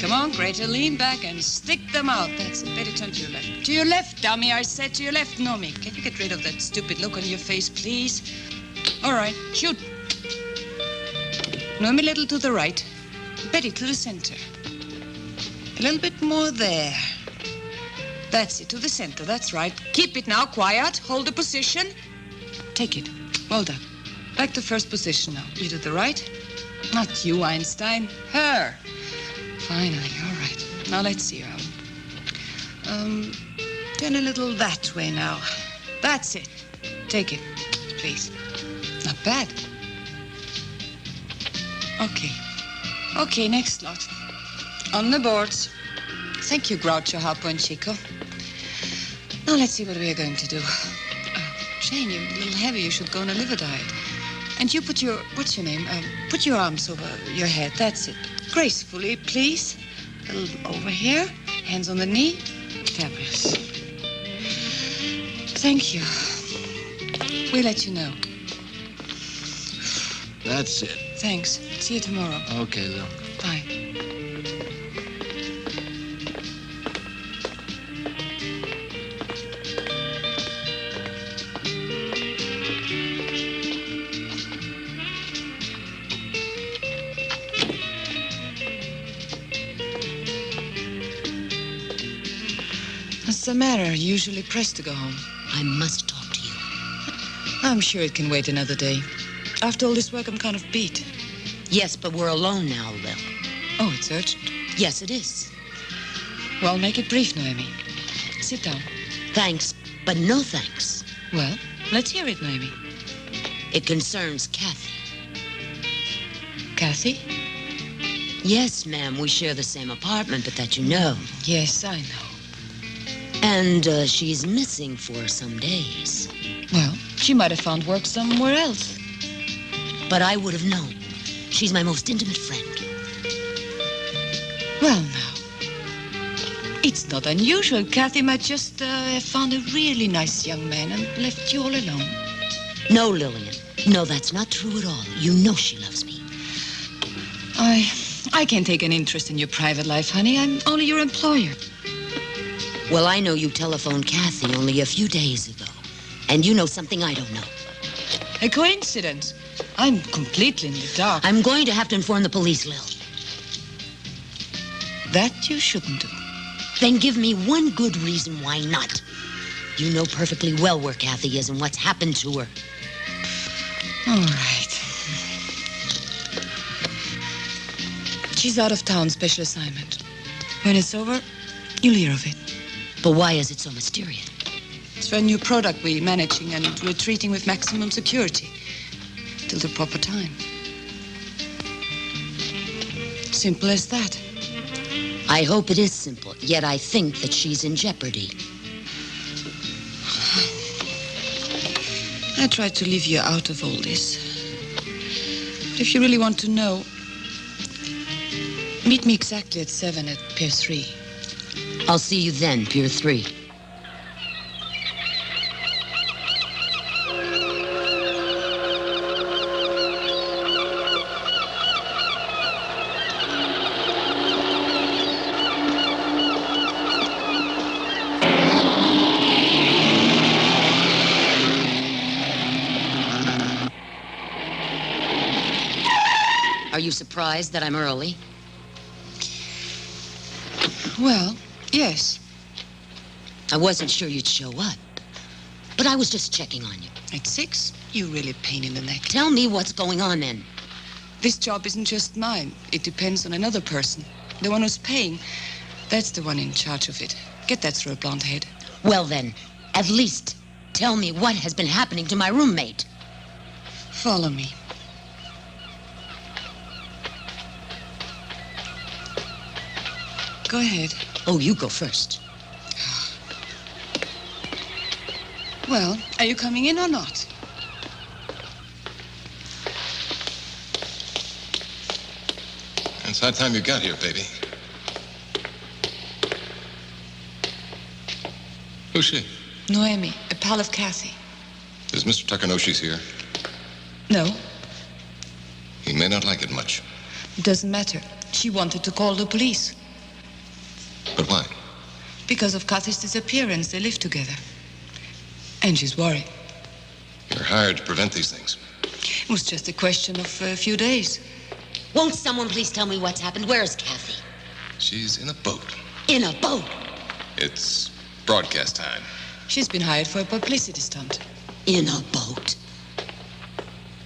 Come on, Greater, lean back and stick them out. That's it. Better turn to your left. To your left, dummy, I said. To your left, Nomi. Can you get rid of that stupid look on your face, please? All right, shoot. Nomi, a little to the right. Betty, to the center. A little bit more there. That's it, to the center. That's right. Keep it now, quiet. Hold the position. Take it. Well done. Back to first position now. You to the right. Not you, Einstein. Her. Finally, all right. Now let's see. Turn a little that way now. That's it. Take it, please. Not bad. Okay. Okay, next lot. On the boards. Thank you, Groucho, Harpo, and Chico. Now let's see what we are going to do. Jane, you're a little heavy. You should go on a liver diet. And you put your, what's your name? Put your arms over your head. That's it. Gracefully, please. A little over here. Hands on the knee. Fabulous. Thank you. We'll let you know. That's it. Thanks. See you tomorrow. Okay, Lil. Bye. What's the matter? Usually pressed to go home. I must talk to you. I'm sure it can wait another day. After all this work, I'm kind of beat. Yes, but we're alone now, Lil. Oh, it's urgent. Yes, it is. Well, make it brief, Noemi. Sit down. Thanks, but no thanks. Well, let's hear it, Noemi. It concerns Kathy. Kathy? Yes, ma'am, we share the same apartment, but that you know. Yes, I know. And she's missing for some days. Well, she might have found work somewhere else. But I would have known. She's my most intimate friend. Well, now, it's not unusual. Kathy might just have found a really nice young man and left you all alone. No, Lillian. No, that's not true at all. You know she loves me. I can't take an interest in your private life, honey. I'm only your employer. Well, I know you telephoned Kathy only a few days ago. And you know something I don't know. A coincidence. I'm completely in the dark. I'm going to have to inform the police, Lil. That you shouldn't do. Then give me one good reason why not. You know perfectly well where Kathy is and what's happened to her. All right. She's out of town, special assignment. When it's over, you'll hear of it. But why is it so mysterious? It's for a new product we're managing, and we're treating with maximum security till the proper time. Simple as that. I hope it is simple, yet I think that she's in jeopardy. I tried to leave you out of all this. But if you really want to know, meet me exactly at 7 at Pier 3. I'll see you then, Pier 3. Are you surprised that I'm early? Well, yes. I wasn't sure you'd show up, but I was just checking on you. At 6, you're really a pain in the neck. Tell me what's going on then. This job isn't just mine. It depends on another person. The one who's paying, that's the one in charge of it. Get that through a blonde head. Well then, at least tell me what has been happening to my roommate. Follow me. Go ahead. Oh, you go first. Well, are you coming in or not? It's high time you got here, baby. Who's she? Noemi, a pal of Kathy. Does Mr. Tucker know she's here? No, He may not like it much. it doesn't matter. She wanted to call the police. But why? Because of Kathy's disappearance. They live together. And she's worried. You're hired to prevent these things. It was just a question of a few days. Won't someone please tell me what's happened? Where's Kathy? She's in a boat. In a boat? It's broadcast time. She's been hired for a publicity stunt. In a boat?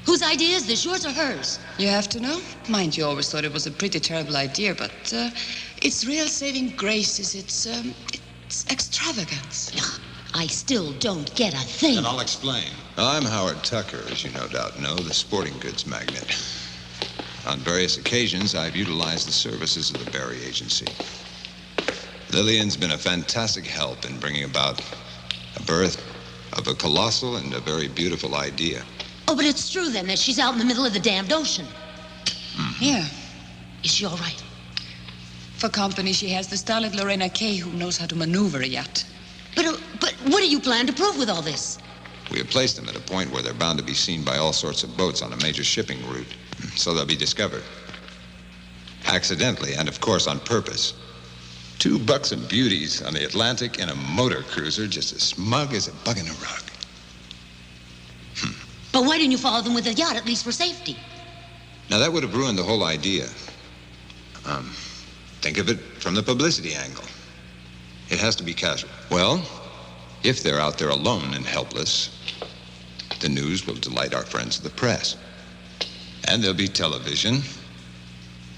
Whose idea is this, yours or hers? You have to know. Mind you, always thought it was a pretty terrible idea, but its real saving grace is its extravagance. I still don't get a thing. And I'll explain. I'm Howard Tucker, as you no doubt know, the sporting goods magnate. On various occasions, I've utilized the services of the Barry Agency. Lillian's been a fantastic help in bringing about a birth of a colossal and a very beautiful idea. Oh, but it's true then that she's out in the middle of the damned ocean. Mm-hmm. Yeah. Is she all right? For company, she has the starlet Lorena Kay, who knows how to maneuver a yacht. But what do you plan to prove with all this? We have placed them at a point where they're bound to be seen by all sorts of boats on a major shipping route. So they'll be discovered. Accidentally, and of course on purpose. Two buxom beauties on the Atlantic in a motor cruiser, just as smug as a bug in a rug. But why didn't you follow them with a yacht, at least for safety? Now, that would have ruined the whole idea. Think of it from the publicity angle. It has to be casual. Well, if they're out there alone and helpless, the news will delight our friends of the press. And there'll be television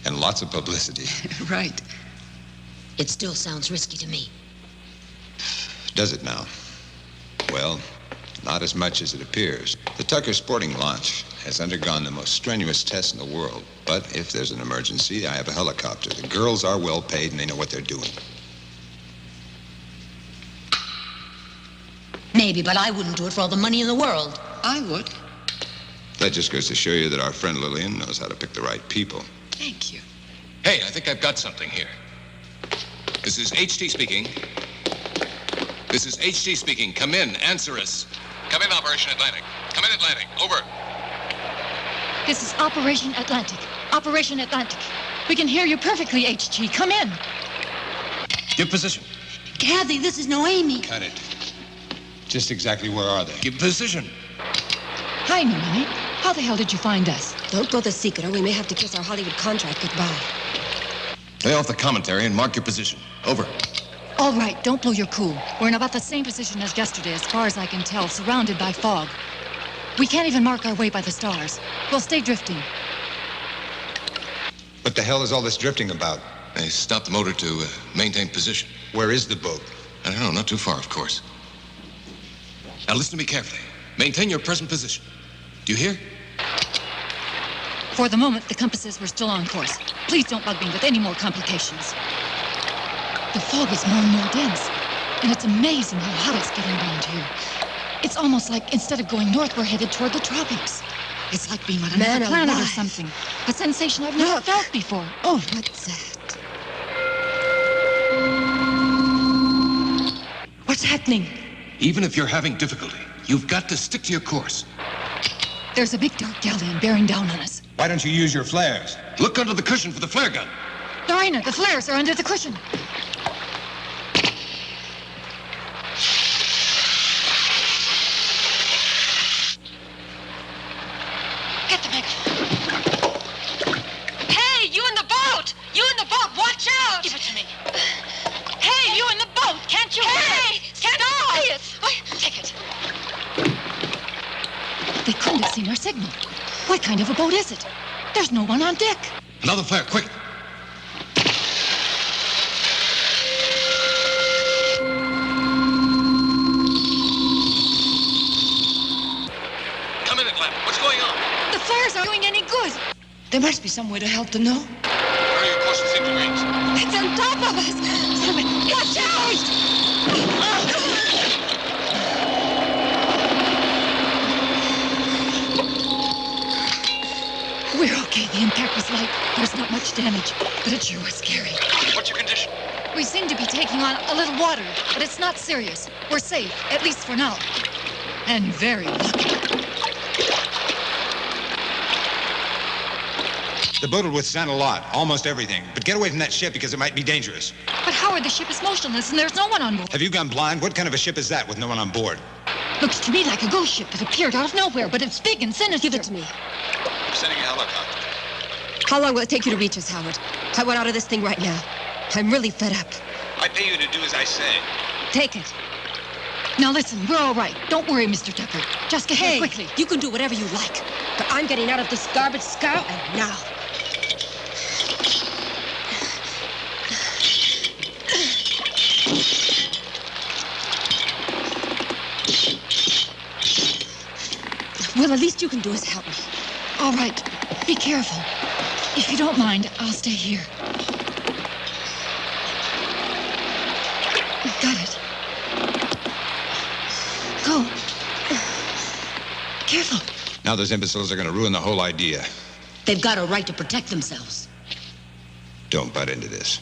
and lots of publicity. Right. It still sounds risky to me. Does it now? Well, not as much as it appears. The Tucker sporting launch has undergone the most strenuous tests in the world. But if there's an emergency, I have a helicopter. The girls are well paid and they know what they're doing. Maybe, but I wouldn't do it for all the money in the world. I would. That just goes to show you that our friend Lillian knows how to pick the right people. Thank you. Hey, I think I've got something here. This is HT speaking. This is HT speaking. Come in. Answer us. Come in, Operation Atlantic. Come in, Atlantic. Over. This is Operation Atlantic. Operation Atlantic. We can hear you perfectly, HG. Come in. Give position. Kathy, this is Noemi. Cut it. Just exactly where are they? Give position. Hi, Noemi. How the hell did you find us? Don't go the secret, or we may have to kiss our Hollywood contract goodbye. Lay off the commentary and mark your position. Over. All right, don't blow your cool. We're in about the same position as yesterday, as far as I can tell, surrounded by fog. We can't even mark our way by the stars. We'll stay drifting. What the hell is all this drifting about? They stopped the motor to maintain position. Where is the boat? I don't know, not too far, of course. Now listen to me carefully. Maintain your present position. Do you hear? For the moment, the compasses were still on course. Please don't bug me with any more complications. The fog is more and more dense, and it's amazing how hot it's getting around here. It's almost like instead of going north, we're headed toward the tropics. It's like being on another planet or something. A sensation I've never felt before. Oh, what's that? What's happening? Even if you're having difficulty, you've got to stick to your course. There's a big dark galleon bearing down on us. Why don't you use your flares? Look under the cushion for the flare gun. Lorena, the flares are under the cushion. Get the megaphone. Hey, you in the boat! You in the boat! Watch out! Give it to me. Hey, you in the boat! Can't you hear it? Can't see it! Take it. They couldn't have seen our signal. What kind of a boat is it? There's no one on deck. Another flare, quick. Come in, Atlantic. What's going on? The flares aren't doing any good. There must be some way to help them, no? Where are your courses into range? It's on top of us. Watch out! We're okay. The impact was light. There's not much damage, but it sure was scary. What's your condition? We seem to be taking on a little water, but it's not serious. We're safe, at least for now. And very lucky. The boat will withstand a lot, almost everything. But get away from that ship because it might be dangerous. But Howard, the ship is motionless and there's no one on board. Have you gone blind? What kind of a ship is that with no one on board? Looks to me like a ghost ship that appeared out of nowhere, but it's big and sinister. Give it to me. I'm sending a helicopter. How long will it take you to reach us, Howard? I want out of this thing right now. I'm really fed up. I pay you to do as I say. Take it. Now listen, we're all right. Don't worry, Mr. Tucker. Just get here quickly. You can do whatever you like, but I'm getting out of this garbage scow and now. Well, at least you can do is help me. All right. Be careful. If you don't mind, I'll stay here. Got it. Go. Careful. Now those imbeciles are going to ruin the whole idea. They've got a right to protect themselves. Don't butt into this.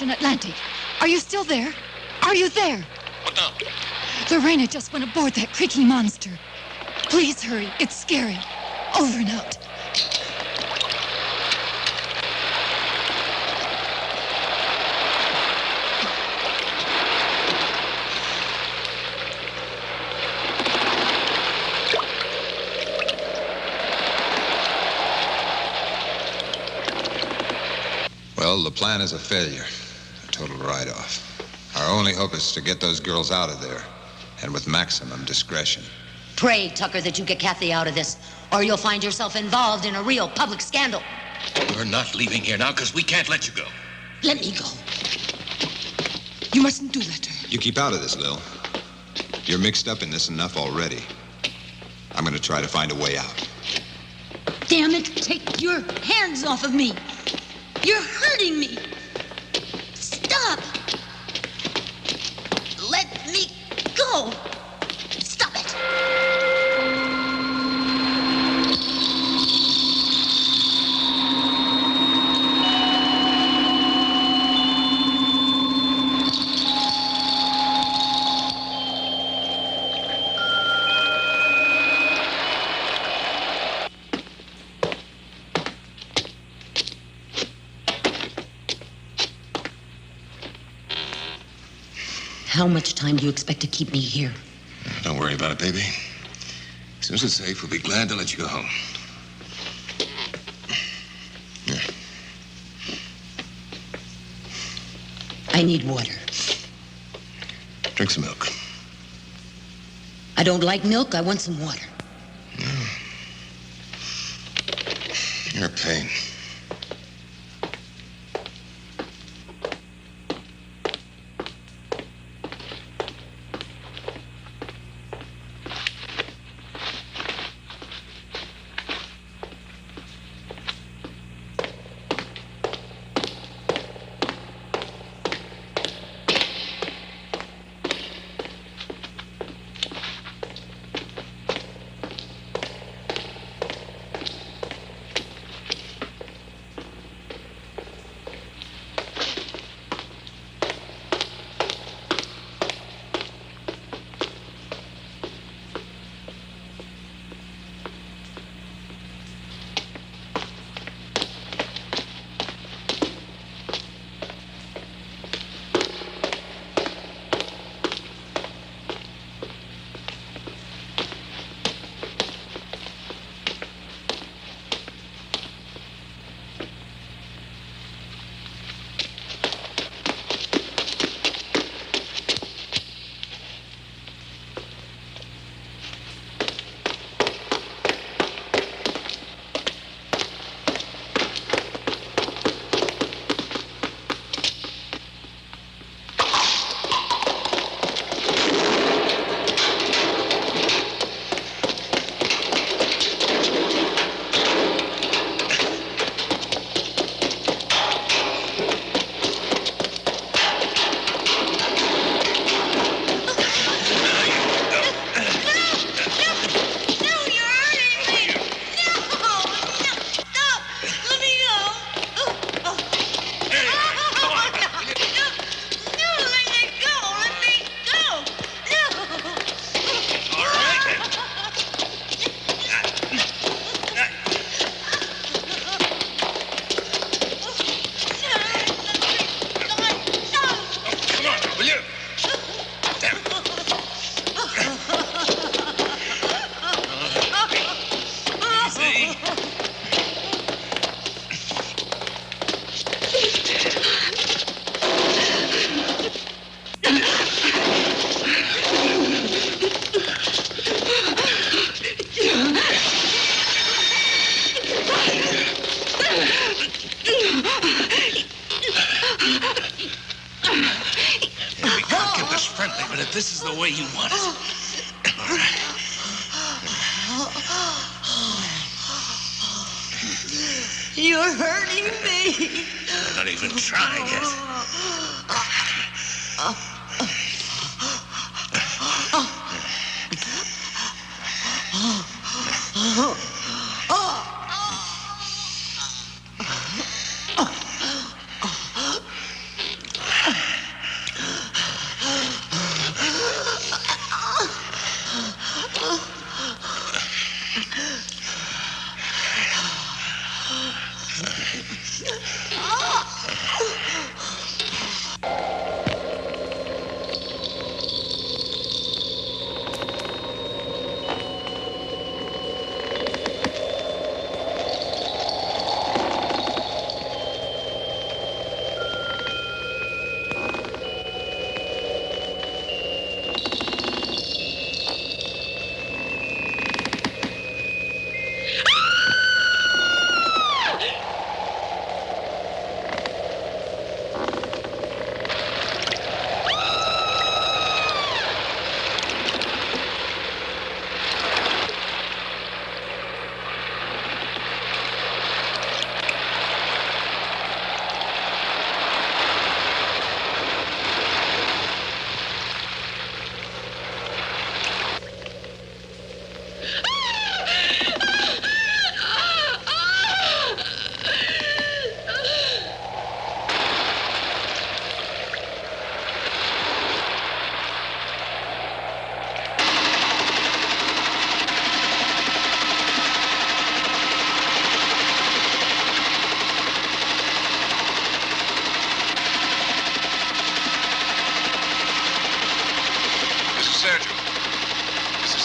Atlantic. Are you still there? Are you there? What now? Lorena just went aboard that creaking monster. Please hurry. It's scary. Over and out. Well, the plan is a failure. A total write-off. Our only hope is to get those girls out of there, and with maximum discretion. Pray, Tucker, that you get Kathy out of this, or you'll find yourself involved in a real public scandal. We're not leaving here now because we can't let you go. Let me go. You mustn't do that to her. You keep out of this, Lil. You're mixed up in this enough already. I'm going to try to find a way out. Damn it, take your hands off of me. You're hurting me. Stop. Let me go. Stop it. How much time do you expect to keep me here? Don't worry about it, baby. As soon as it's safe, we'll be glad to let you go home. Here. I need water. Drink some milk. I don't like milk. I want some water. You're a pain. This is the way you want it. All right. You're hurting me. I'm not even trying yet.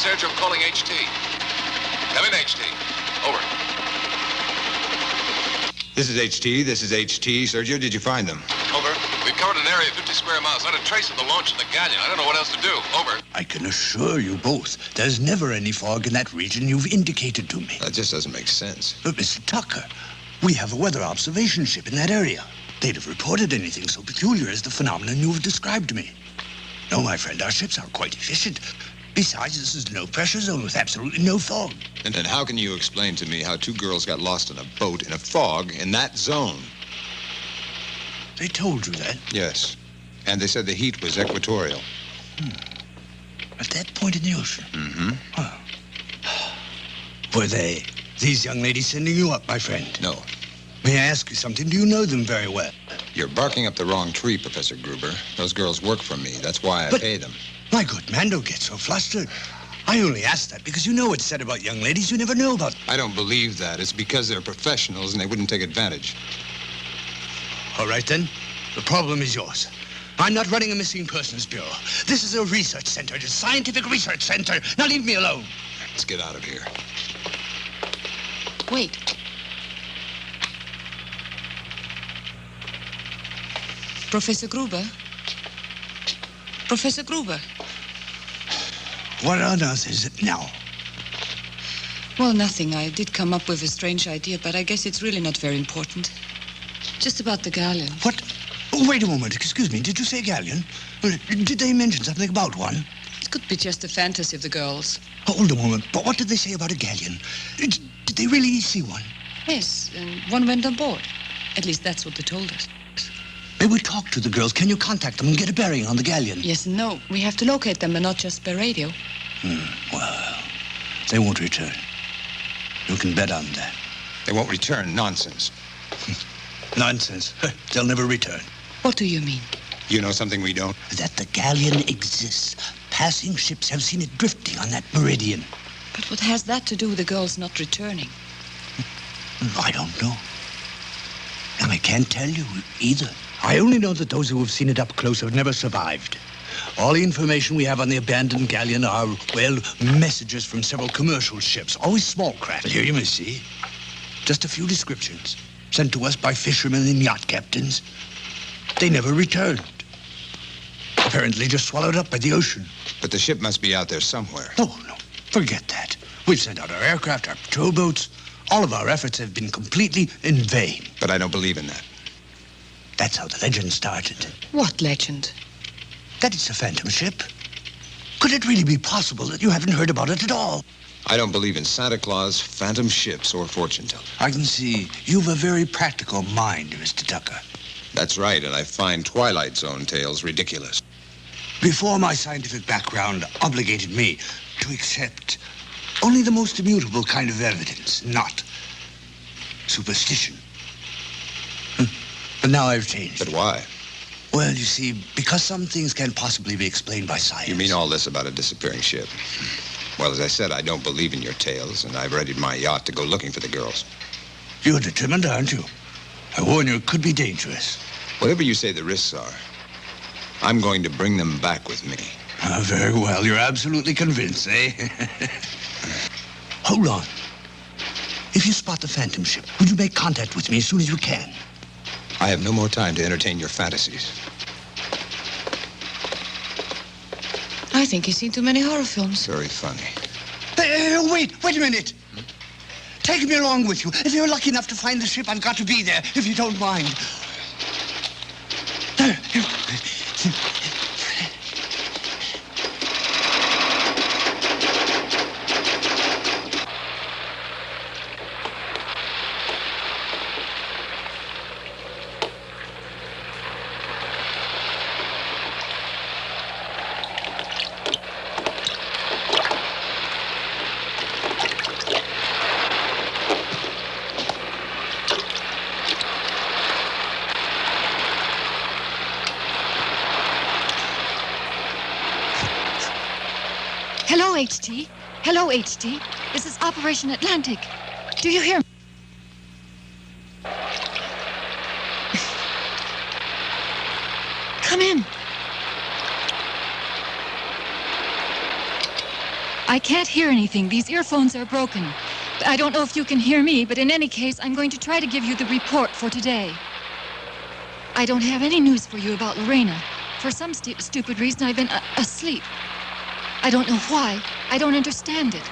Sergio, calling HT. This is HT. This is HT. Sergio, did you find them? Over. We've covered an area of 50 square miles. Not a trace of the launch of the Galleon. I don't know what else to do. Over. I can assure you both, there's never any fog in that region you've indicated to me. That just doesn't make sense. But, Mr. Tucker, we have a weather observation ship in that area. They'd have reported anything so peculiar as the phenomenon you have described to me. No, my friend, our ships are quite efficient. Besides, this is no pressure zone with absolutely no fog. And then how can you explain to me how two girls got lost in a boat in a fog in that zone? They told you that? Yes. And they said the heat was equatorial. At that point in the ocean? Mm-hmm. Huh. Were these young ladies sending you up, my friend? No. May I ask you something? Do you know them very well? You're barking up the wrong tree, Professor Gruber. Those girls work for me. That's why I pay them. My good man, don't get so flustered. I only ask that because you know what's said about young ladies you never know about. I don't believe that. It's because they're professionals and they wouldn't take advantage. All right, then. The problem is yours. I'm not running a missing persons bureau. This is a research center, a scientific research center. Now leave me alone. Let's get out of here. Wait. Professor Gruber? Professor Gruber? What on earth is it now? Well, nothing. I did come up with a strange idea, but I guess it's really not very important. Just about the Galleon. What? Oh, wait a moment. Excuse me. Did you say Galleon? Did they mention something about one? It could be just a fantasy of the girls. Hold a moment. But what did they say about a galleon? Did they really see one? Yes, and one went on board. At least that's what they told us. May we talk to the girls? Can you contact them and get a bearing on the galleon? Yes and no. We have to locate them and not just by radio. Well, they won't return. You can bet on that. They won't return. Nonsense. Nonsense. They'll never return. What do you mean? You know something we don't? That the galleon exists. Passing ships have seen it drifting on that meridian. But what has that to do with the girls not returning? I don't know. And I can't tell you either. I only know that those who have seen it up close have never survived. All the information we have on the abandoned galleon are, well, messages from several commercial ships, always small craft. But here you may see. Just a few descriptions, sent to us by fishermen and yacht captains. They never returned. Apparently just swallowed up by the ocean. But the ship must be out there somewhere. Oh, no. Forget that. We've sent out our aircraft, our patrol boats. All of our efforts have been completely in vain. But I don't believe in that. That's how the legend started. What legend? That it's a phantom ship. Could it really be possible that you haven't heard about it at all? I don't believe in Santa Claus, phantom ships, or fortune telling. I can see you've a very practical mind, Mr. Tucker. That's right, and I find Twilight Zone tales ridiculous. Before my scientific background obligated me to accept only the most immutable kind of evidence, not superstition. But now I've changed. But why? Well, you see, because some things can't possibly be explained by science. You mean all this about a disappearing ship? Well, as I said, I don't believe in your tales, and I've readied my yacht to go looking for the girls. You're determined, aren't you? I warn you, it could be dangerous. Whatever you say the risks are, I'm going to bring them back with me. Very well. You're absolutely convinced, eh? Hold on. If you spot the phantom ship, would you make contact with me as soon as you can? I have no more time to entertain your fantasies. I think he's seen too many horror films. Very funny. Wait a minute. Take me along with you. If you're lucky enough to find the ship, I've got to be there, if you don't mind. There. Hello, HT. Hello, HT. This is Operation Atlantic. Do you hear me? Come in. I can't hear anything. These earphones are broken. I don't know if you can hear me, but in any case, I'm going to try to give you the report for today. I don't have any news for you about Lorena. For some stupid reason, I've been asleep. I don't know why. I don't understand it.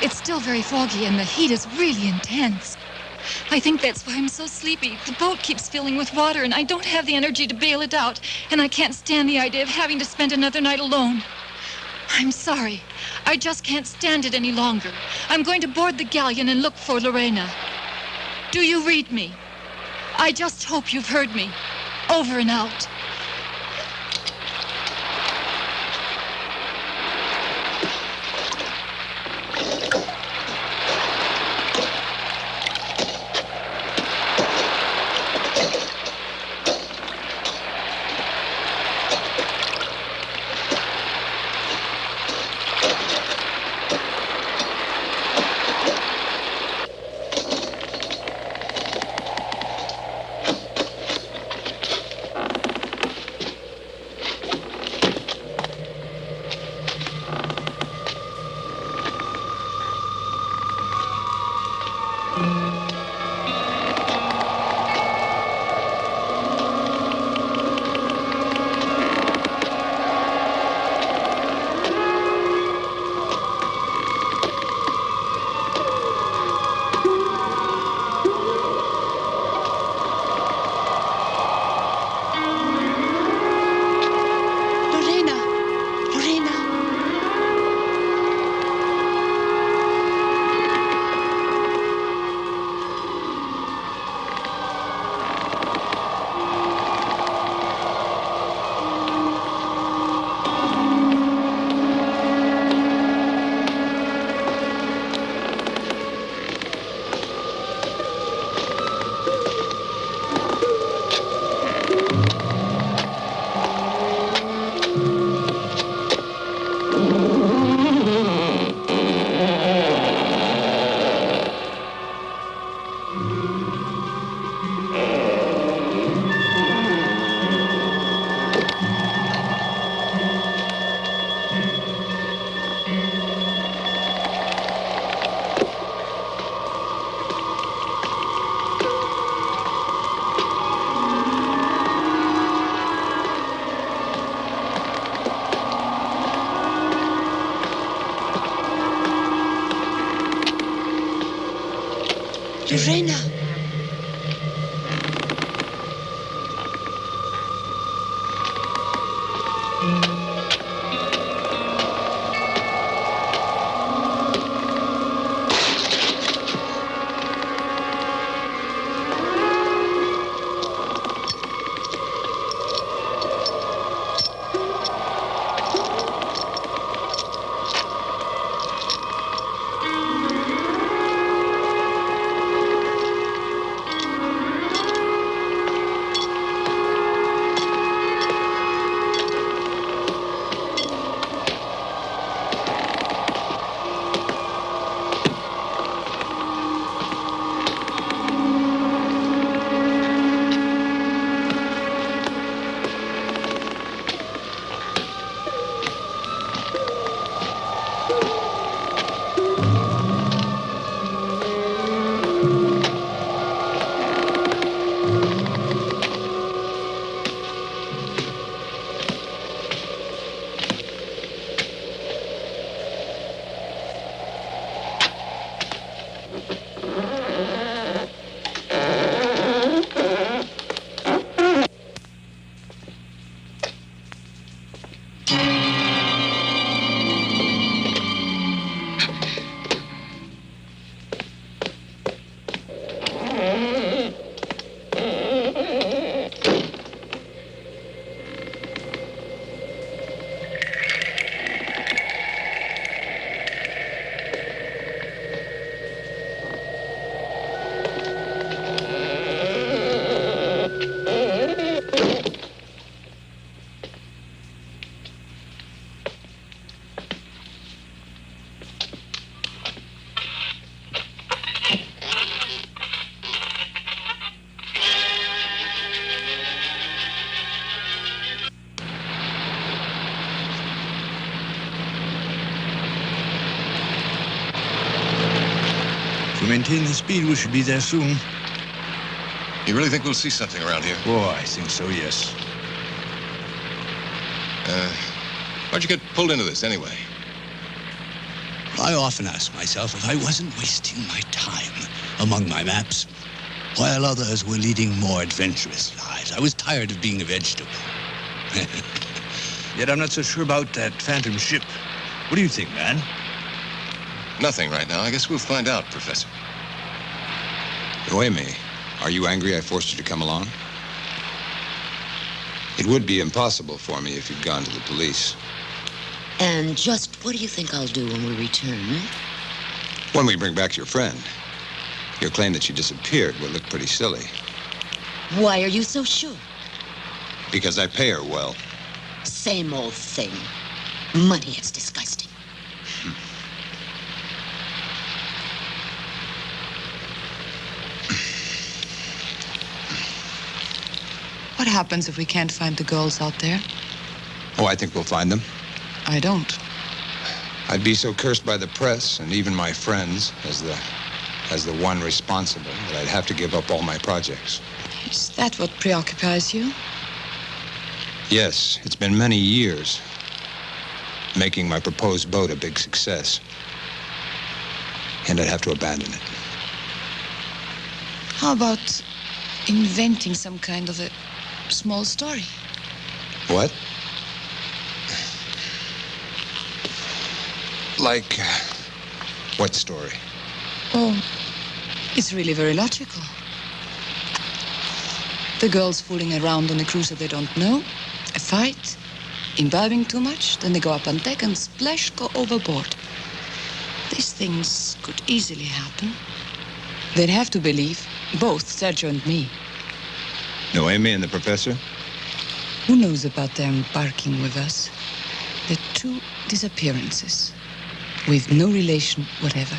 It's still very foggy, and the heat is really intense. I think that's why I'm so sleepy. The boat keeps filling with water, and I don't have the energy to bail it out, and I can't stand the idea of having to spend another night alone. I'm sorry. I just can't stand it any longer. I'm going to board the Galleon and look for Lorena. Do you read me? I just hope you've heard me. Over and out. Lorena! maintain the speed, we should be there soon. You really think we'll see something around here? Oh, I think so, yes. Why'd you get pulled into this anyway? I often ask myself if I wasn't wasting my time among my maps, while others were leading more adventurous lives. I was tired of being a vegetable. Yet I'm not so sure about that phantom ship. What do you think, man? Nothing right now. I guess we'll find out, Professor. Noemi, are you angry I forced you to come along? It would be impossible for me if you'd gone to the police. And just what do you think I'll do when we return? When we bring back your friend, your claim that she disappeared will look pretty silly. Why are you so sure? Because I pay her well. Same old thing. Money, it's disgusting. What happens if we can't find the girls out there? Oh, I think we'll find them. I don't. I'd be so cursed by the press and even my friends as the one responsible that I'd have to give up all my projects. Is that what preoccupies you? Yes, it's been many years making my proposed boat a big success. And I'd have to abandon it. How about inventing some kind of a small story? What? Like, what story? Oh, it's really very logical. The girls fooling around on a cruiser they don't know, a fight, imbibing too much, then they go up on deck and splash, go overboard. These things could easily happen. They'd have to believe, both Sergio and me. Noemi and the professor? Who knows about their embarking with us? They're two disappearances, with no relation whatever.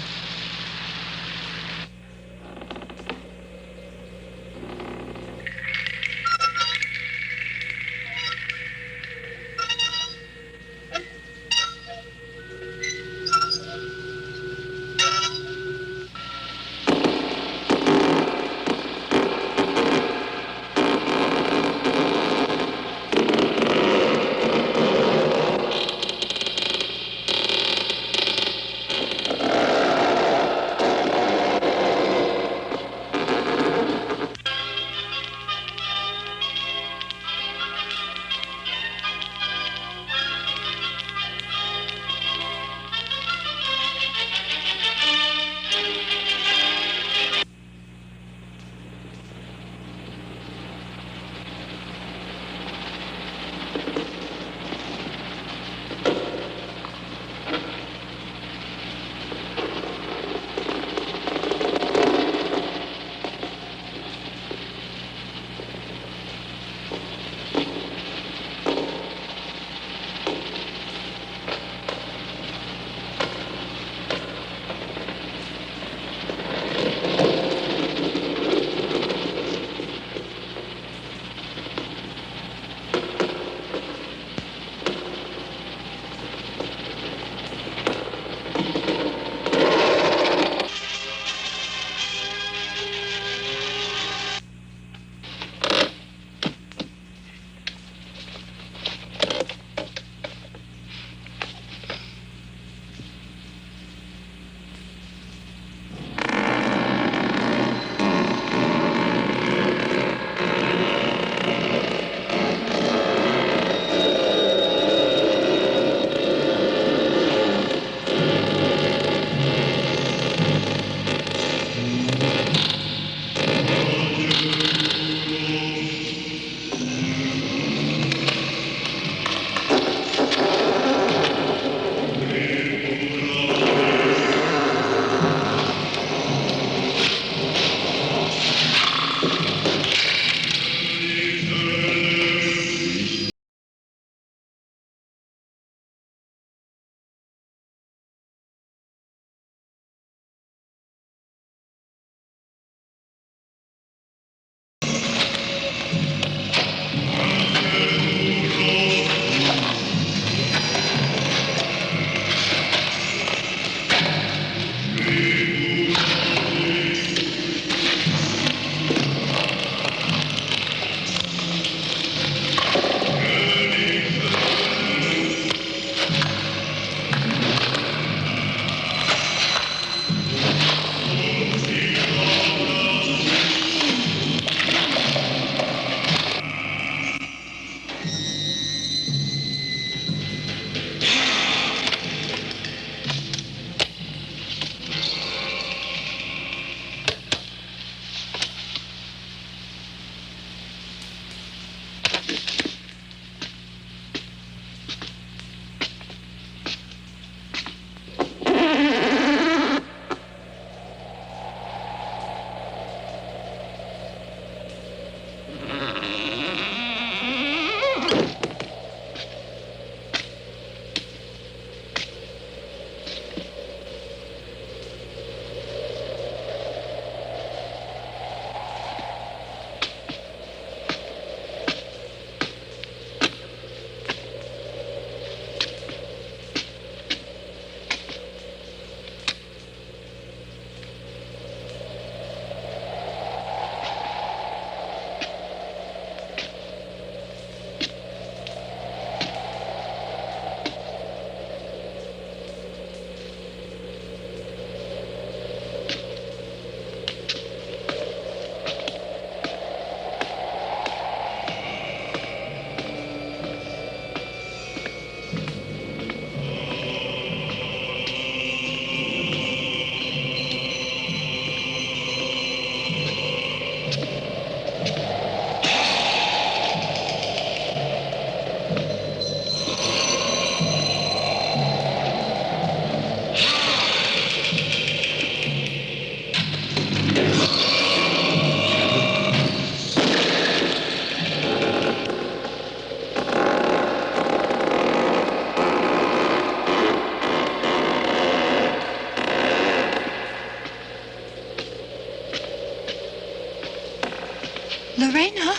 Lorena?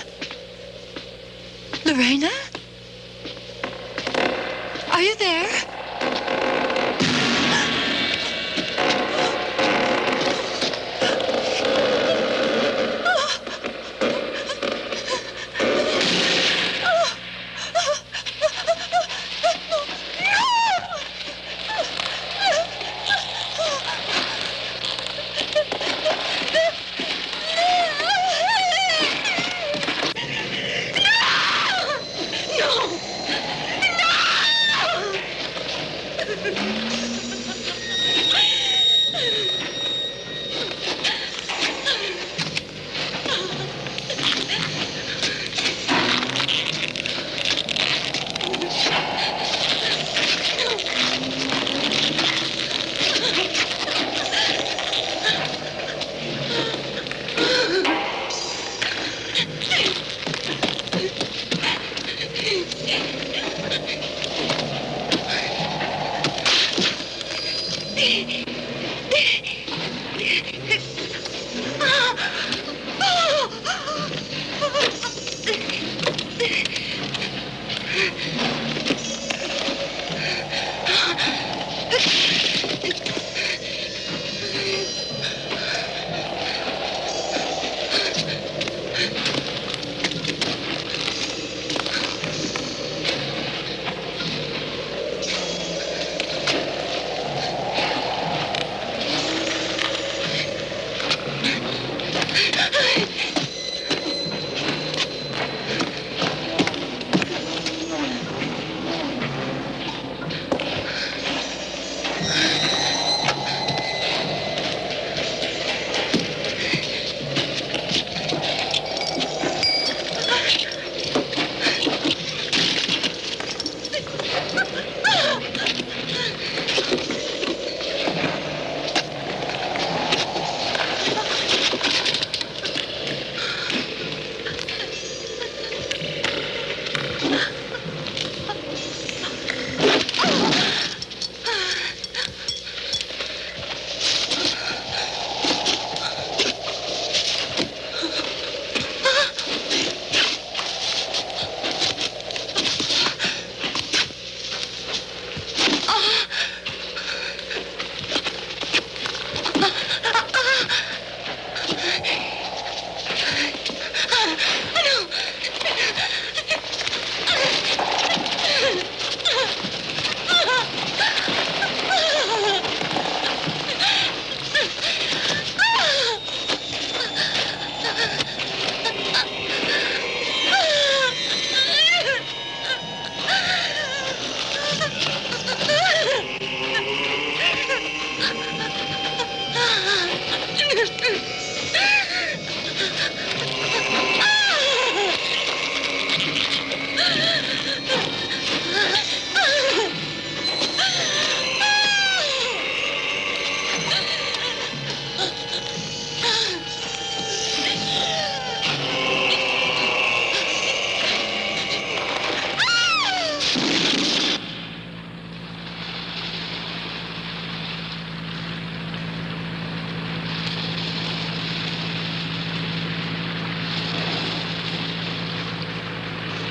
Lorena? Are you there?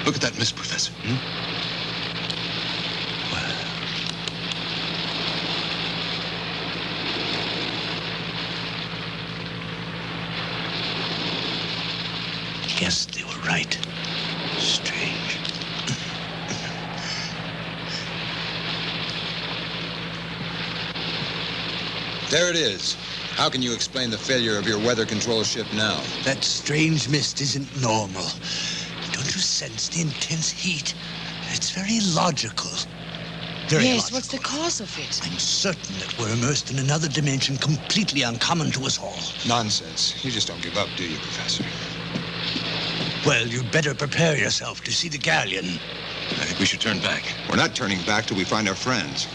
Look at that mist, Professor. Guess they were right. Strange. There it is. How can you explain the failure of your weather control ship now? That strange mist isn't normal. Don't you sense the intense heat? It's very logical. Very Yes, logical. what's the cause of it? I'm certain that we're immersed in another dimension completely uncommon to us all. Nonsense. You just don't give up, do you, Professor? Well, you'd better prepare yourself to see the Galleon. I think we should turn back. We're not turning back till we find our friends.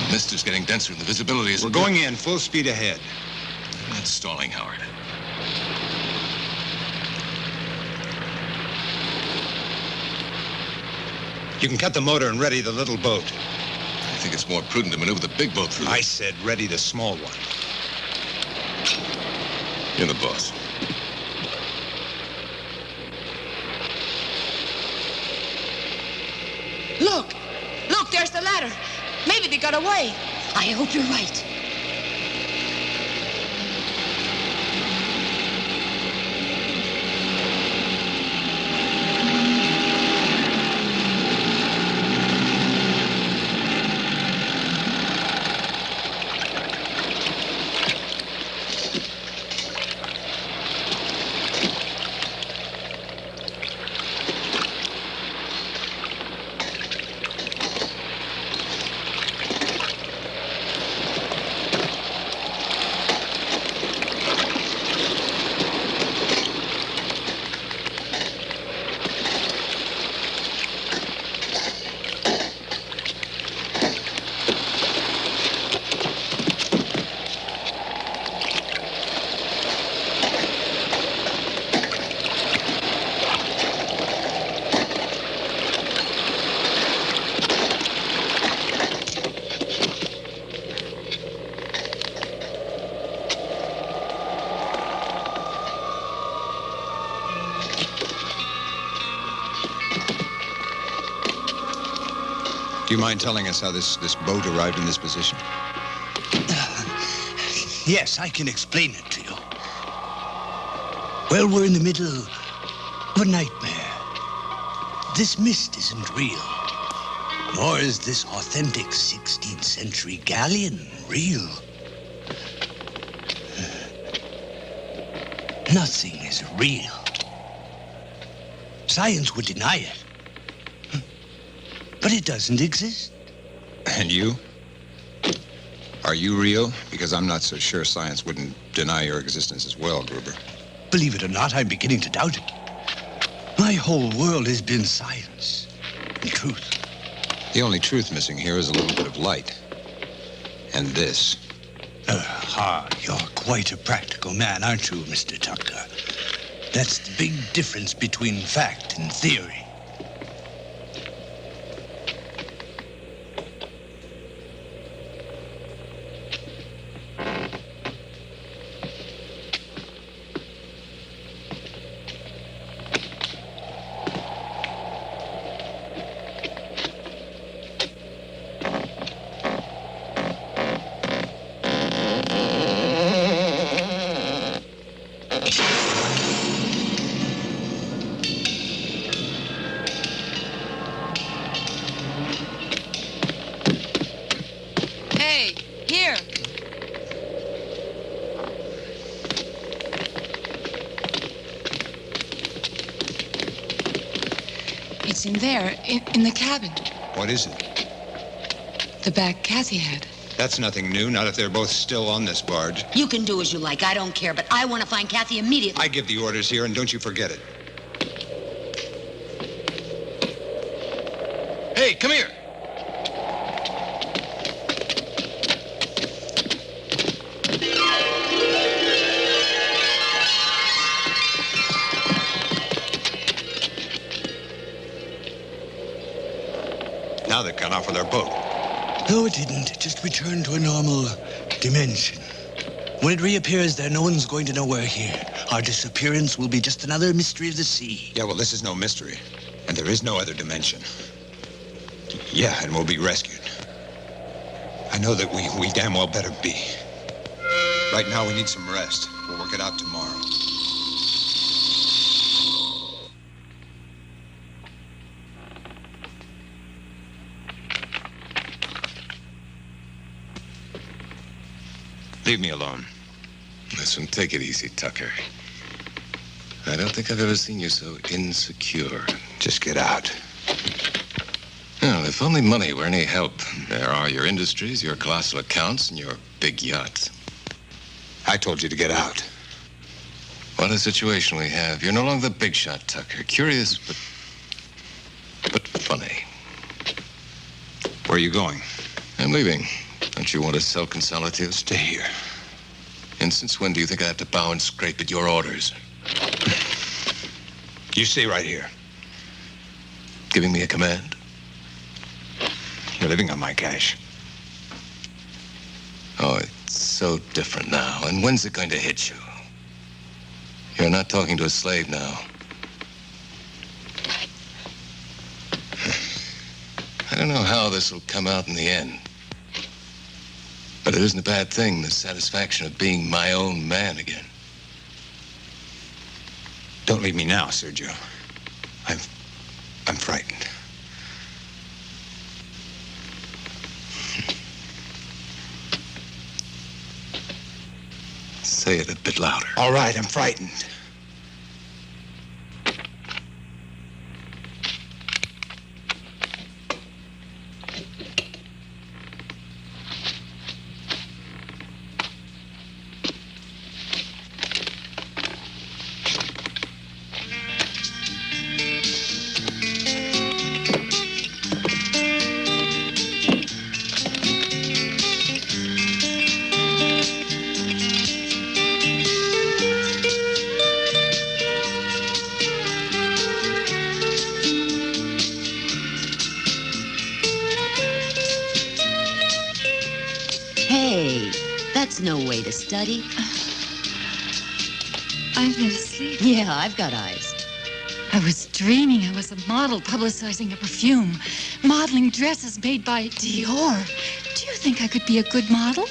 The mist is getting denser and the visibility is... We're going in full speed ahead. That's stalling, Howard. You can cut the motor and ready the little boat. I think it's more prudent to maneuver the big boat through. I said ready the small one. You're the boss. got away. I hope you're right. Do you mind telling us how this boat arrived in this position? Yes, I can explain it to you. Well, we're in the middle of a nightmare. This mist isn't real, nor is this authentic 16th century galleon real. Nothing is real. Science would deny it. But it doesn't exist. And you? Are you real? Because I'm not so sure science wouldn't deny your existence as well, Gruber. Believe it or not, I'm beginning to doubt it. My whole world has been science and truth. The only truth missing here is a little bit of light. And this. You're quite a practical man, aren't you, Mr. Tucker? That's the big difference between fact and theory. It's in there, in the cabin. What is it? The bag Kathy had. That's nothing new, not if they're both still on this barge. You can do as you like. I don't care, but I want to find Kathy immediately. I give the orders here, and don't you forget it. Hey, come here. Now they've gone off with our boat. No, it didn't. It just returned to a normal dimension. When it reappears there, no one's going to know we're here. Our disappearance will be just another mystery of the sea. Yeah, well, this is no mystery. And there is no other dimension. Yeah, and we'll be rescued. I know that we damn well better be. Right now, we need some rest. We'll work it out tomorrow. Leave me alone. Listen, take it easy, Tucker. I don't think I've ever seen you so insecure. Just get out. Well, if only money were any help. There are your industries, your colossal accounts, and your big yachts. I told you to get out. What a situation we have. You're no longer the big shot, Tucker. Curious, but funny. Where are you going? I'm leaving. Don't you want to sell Consolidate? Stay here. And since when do you think I have to bow and scrape at your orders? You stay right here. Giving me a command? You're living on my cash. Oh, it's so different now. And when's it going to hit you? You're not talking to a slave now. I don't know how this will come out in the end. But it isn't a bad thing, the satisfaction of being my own man again. Don't leave me now, Sergio. I'm frightened. Say it a bit louder. All right, I'm frightened. No way to study. I've been asleep. Yeah, I've got eyes. I was dreaming I was a model publicizing a perfume, modeling dresses made by Dior. Do you think I could be a good model?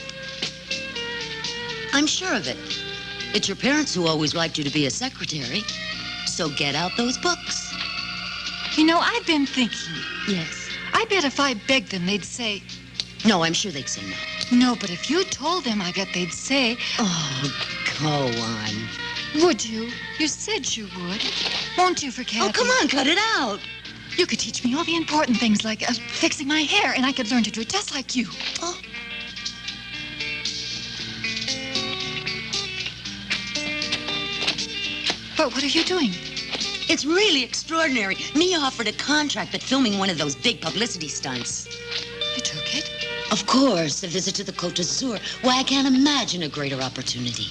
I'm sure of it. It's your parents who always liked you to be a secretary. So get out those books. You know, I've been thinking. Yes. I bet if I begged them, they'd say... No, I'm sure they'd say no. No, but if you told them, I bet they'd say... Oh, go on. Would you? You said you would. Won't you for Kathy? Oh, come on, cut it out. You could teach me all the important things like fixing my hair, and I could learn to do it just like you. Oh. But what are you doing? It's really extraordinary. Me offered a contract at filming one of those big publicity stunts. You took it? Of course, a visit to the Côte d'Azur. Why, I can't imagine a greater opportunity.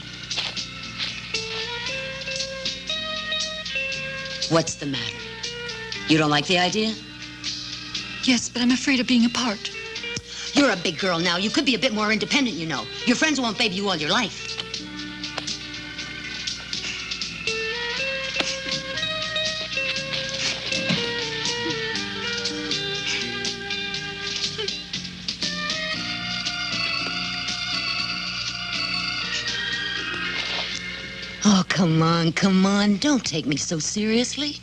What's the matter? You don't like the idea? Yes, but I'm afraid of being apart. You're a big girl now. You could be a bit more independent, you know. Your friends won't baby you all your life. Oh, come on. Don't take me so seriously.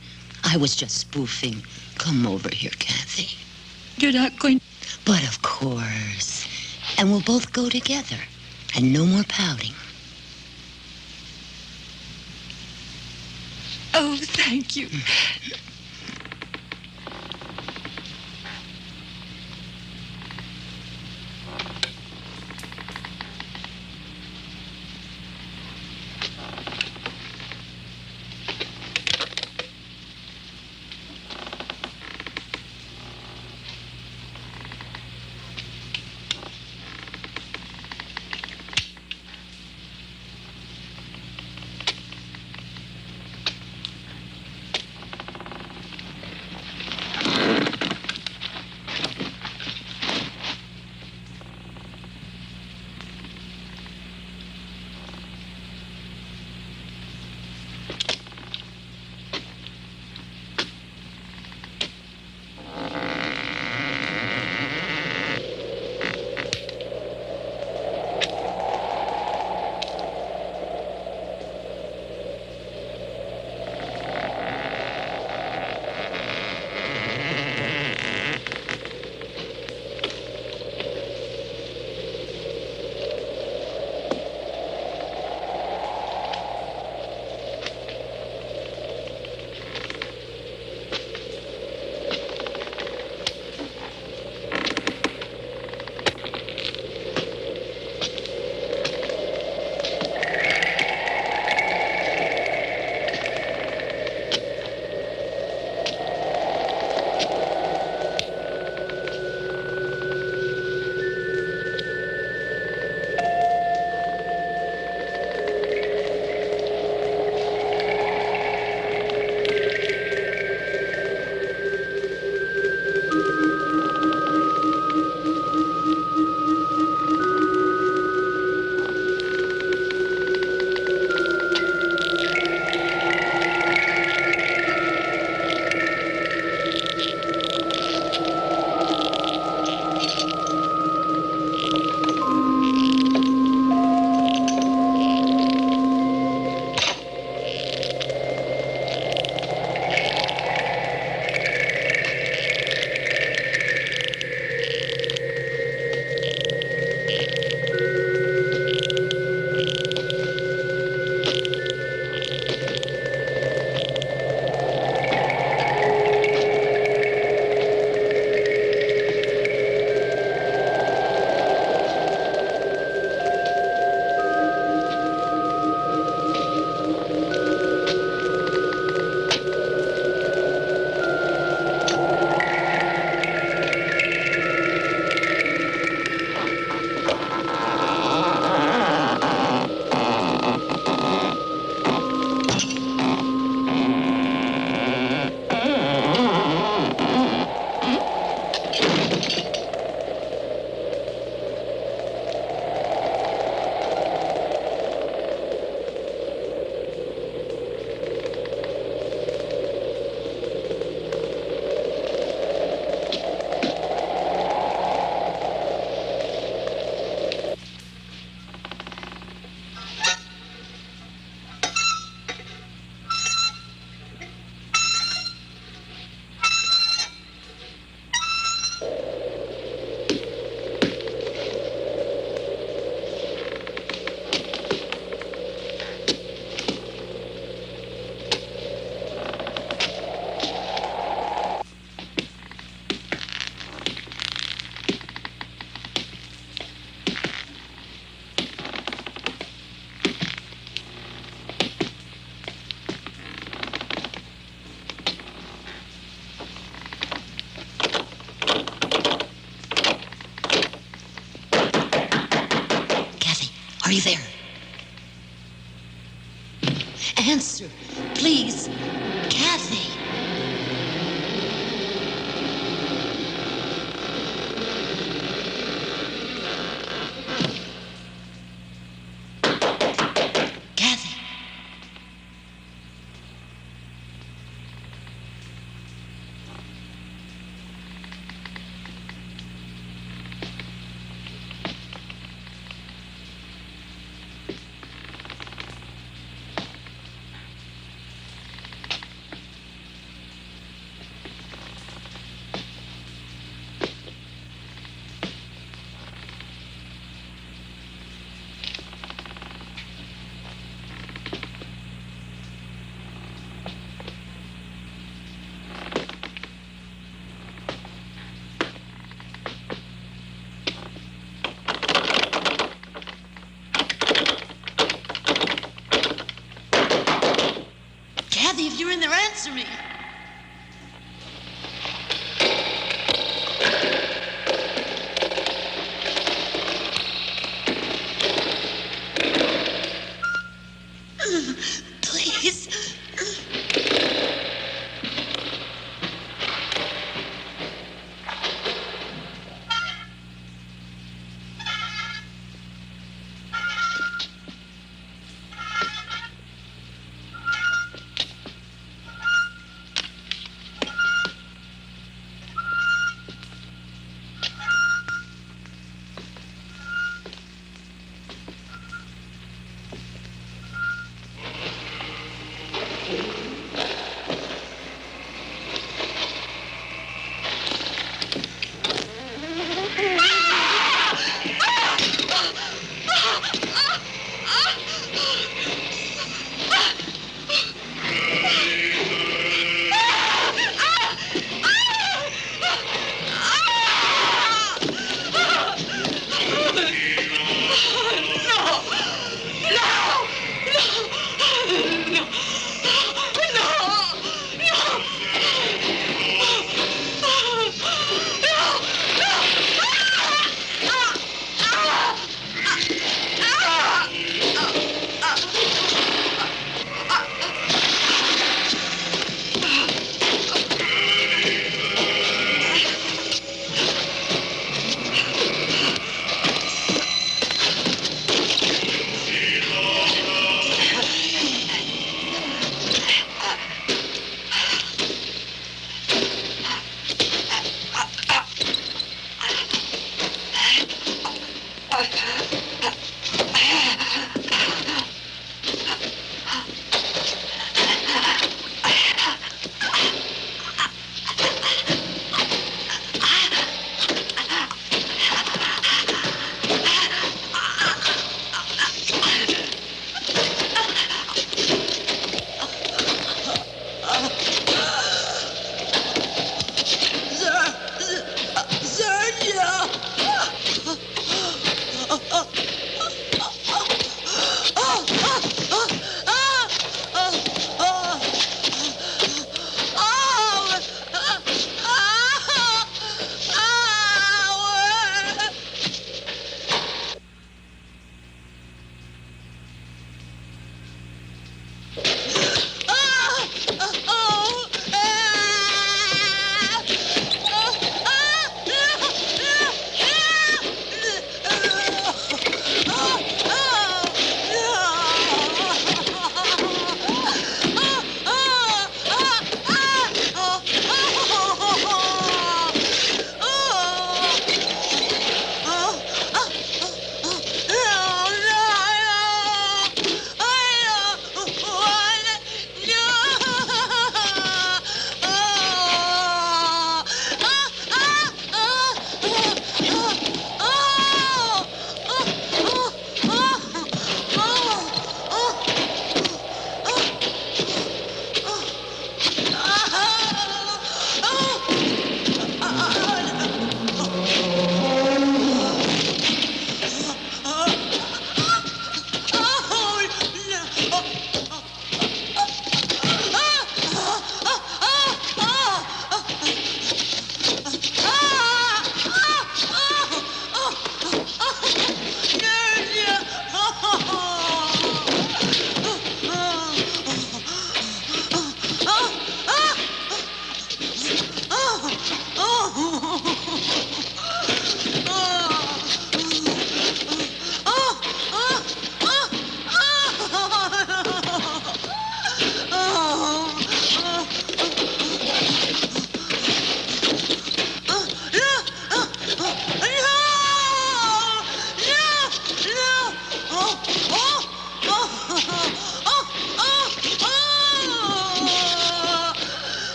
I was just spoofing. Come over here, Kathy. You're not going... But of course. And we'll both go together. And no more pouting. Oh, thank you. Answer, please. Kathy. Kathy. Kathy, if you're in there, answer me. Please.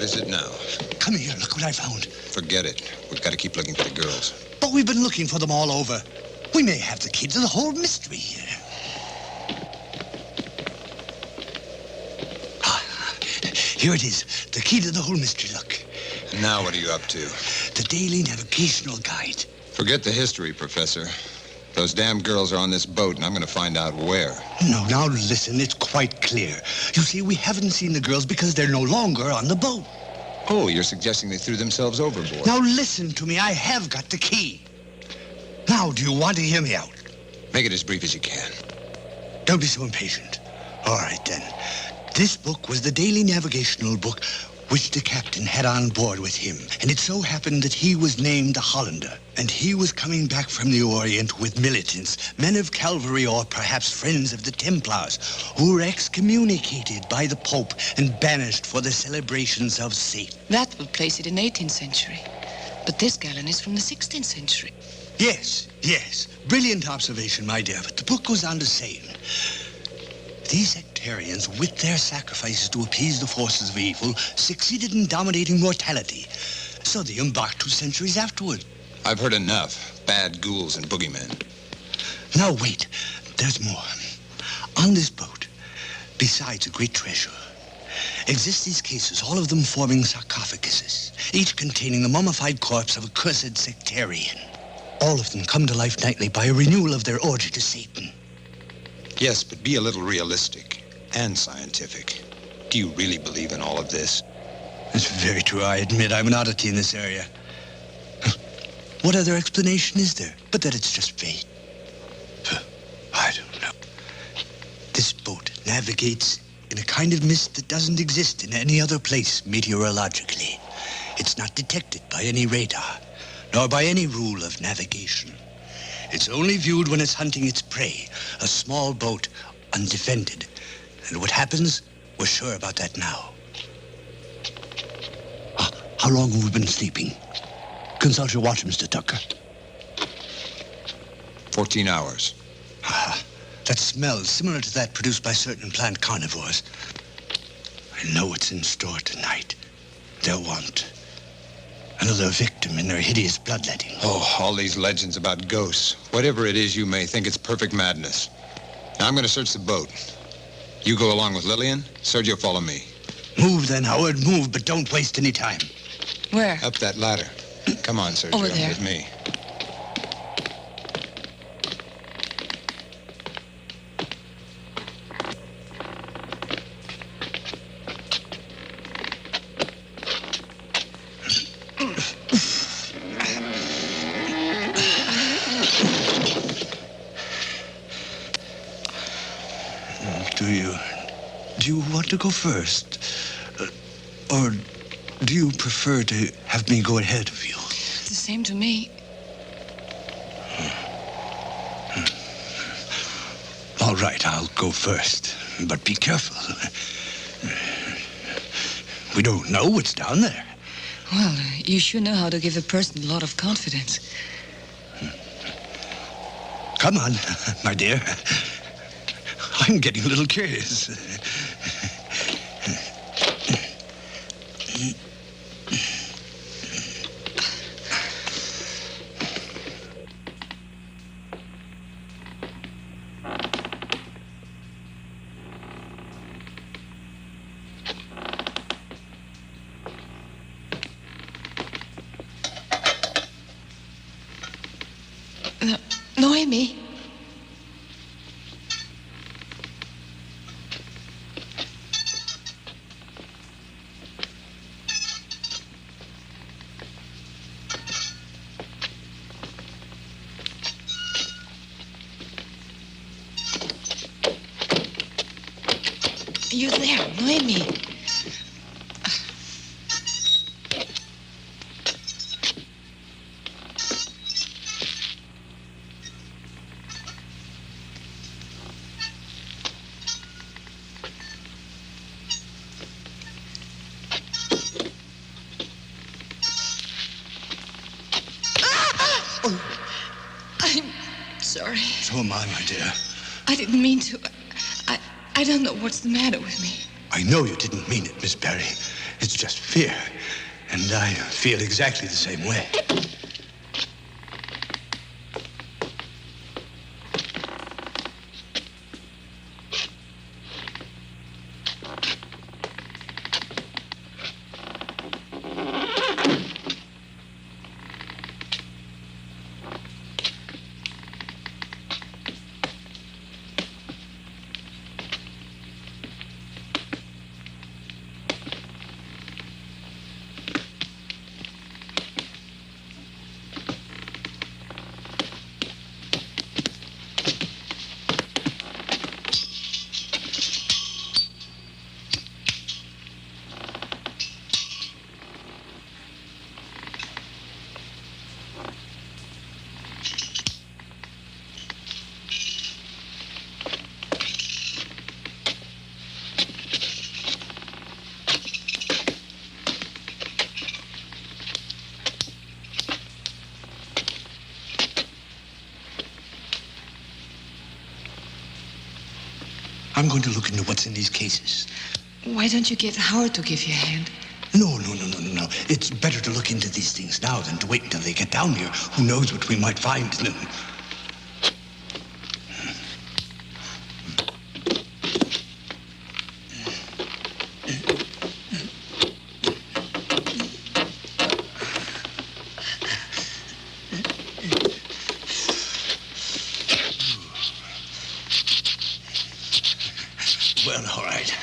What is it now? Come here, look what I found. Forget it. We've got to keep looking for the girls. But we've been looking for them all over. We may have the key to the whole mystery here. Here it is, the key to the whole mystery, look. And now what are you up to? The Daily Navigational Guide. Forget the history, Professor. Those damn girls are on this boat, and I'm going to find out where. No, now listen, it's quite clear. You see, we haven't seen the girls because they're no longer on the boat. Oh, you're suggesting they threw themselves overboard. Now listen to me, I have got the key. Now, do you want to hear me out? Make it as brief as you can. Don't be so impatient. All right, then. This book was the daily navigational book which the captain had on board with him. And it so happened that he was named the Hollander. And he was coming back from the Orient with militants, men of cavalry or perhaps friends of the Templars, who were excommunicated by the Pope and banished for the celebrations of Satan. That will place it in the 18th century. But this Galleon is from the 16th century. Yes, yes. Brilliant observation, my dear. But the book goes on to say, these sectarians, with their sacrifices to appease the forces of evil, succeeded in dominating mortality. So they embarked 2 centuries afterward. I've heard enough. Bad ghouls and boogeymen. Now, wait. There's more. On this boat, besides a great treasure, exist these cases, all of them forming sarcophaguses, each containing the mummified corpse of a cursed sectarian. All of them come to life nightly by a renewal of their orgy to Satan. Yes, but be a little realistic and scientific. Do you really believe in all of this? That's very true. I admit I'm an oddity in this area. What other explanation is there but that it's just fate? I don't know. This boat navigates in a kind of mist that doesn't exist in any other place meteorologically. It's not detected by any radar, nor by any rule of navigation. It's only viewed when it's hunting its prey, a small boat, undefended. And what happens, we're sure about that now. How long have we been sleeping? Consult your watch, Mr. Tucker. 14 hours. That smell is similar to that produced by certain plant carnivores. I know what's in store tonight. They'll want another victim in their hideous bloodletting. Oh, all these legends about ghosts. Whatever it is you may think, it's perfect madness. Now I'm going to search the boat. You go along with Lillian. Sergio, follow me. Move then, Howard, move, but don't waste any time. Where? Up that ladder. Come on, Sergio, Over there. with me. Do you want to go first? Or do you prefer to have me go ahead of you? It's the same to me. All right, I'll go first. But be careful. We don't know what's down there. Well, you sure know how to give a person a lot of confidence. Come on, my dear. I'm getting a little curious. Noemi? You there, Noemi? I'm sorry. So am I, my dear. I didn't mean to. I don't know what's the matter with me. I know you didn't mean it, Miss Perry. It's just fear. And I feel exactly the same way. I'm going to look into what's in these cases. Why don't you get Howard to give you a hand? No. It's better to look into these things now than to wait until they get down here. Who knows what we might find in them. Well, all right.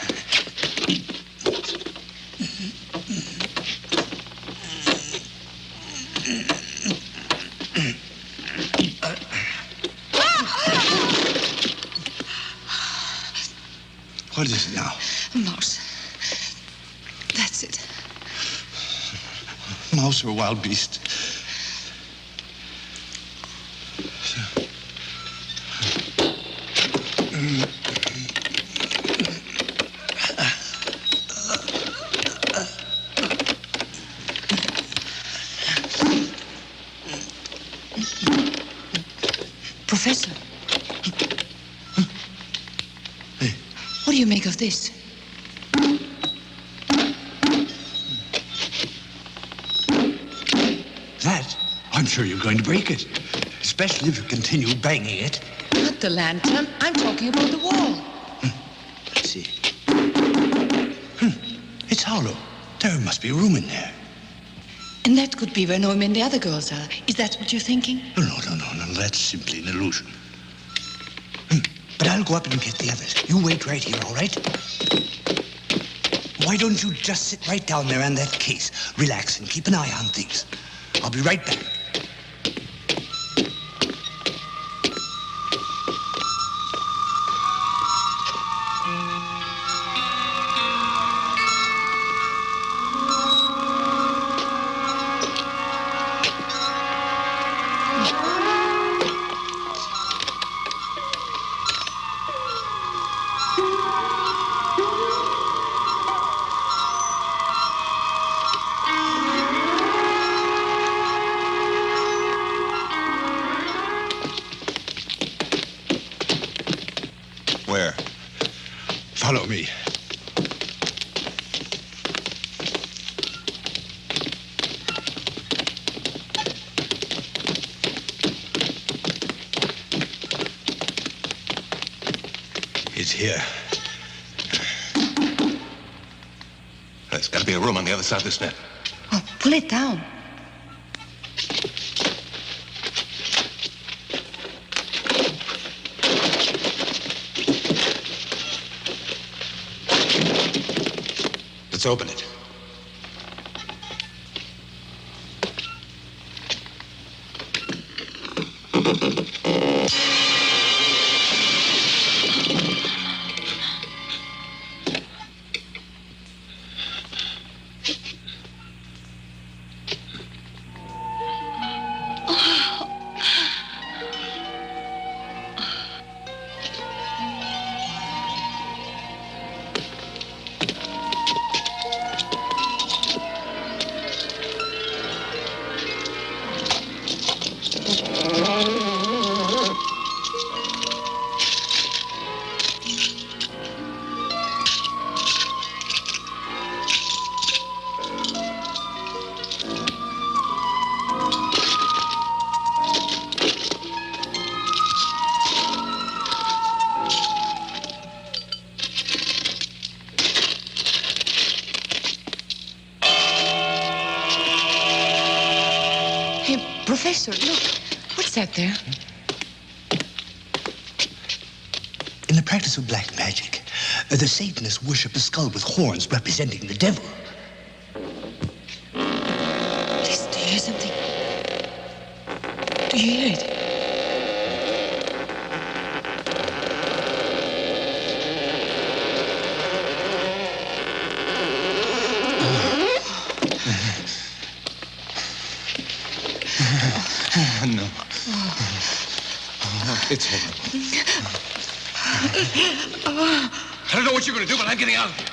What is it now? A mouse. That's it. Mouse or a wild beast? Professor. Hey. What do you make of this? That? I'm sure you're going to break it. Especially if you continue banging it. Not the lantern. I'm talking about the wall. Let's see. It's hollow. There must be room in there. And that could be where Noam and the other girls are. Is that what you're thinking? No. That's simply an illusion. But I'll go up and get the others. You wait right here, all right? Why don't you just sit right down there in that case, relax and keep an eye on things. I'll be right back. Where? Follow me. It's here. There's got to be a room on the other side of this net. Oh, pull it down. Let's open it. Professor, look. What's that there? In the practice of black magic, the Satanists worship a skull with horns representing the devil. Listen, do you hear something? Do you hear it? No. Oh, it's horrible. I don't know what you're going to do, but I'm getting out of here.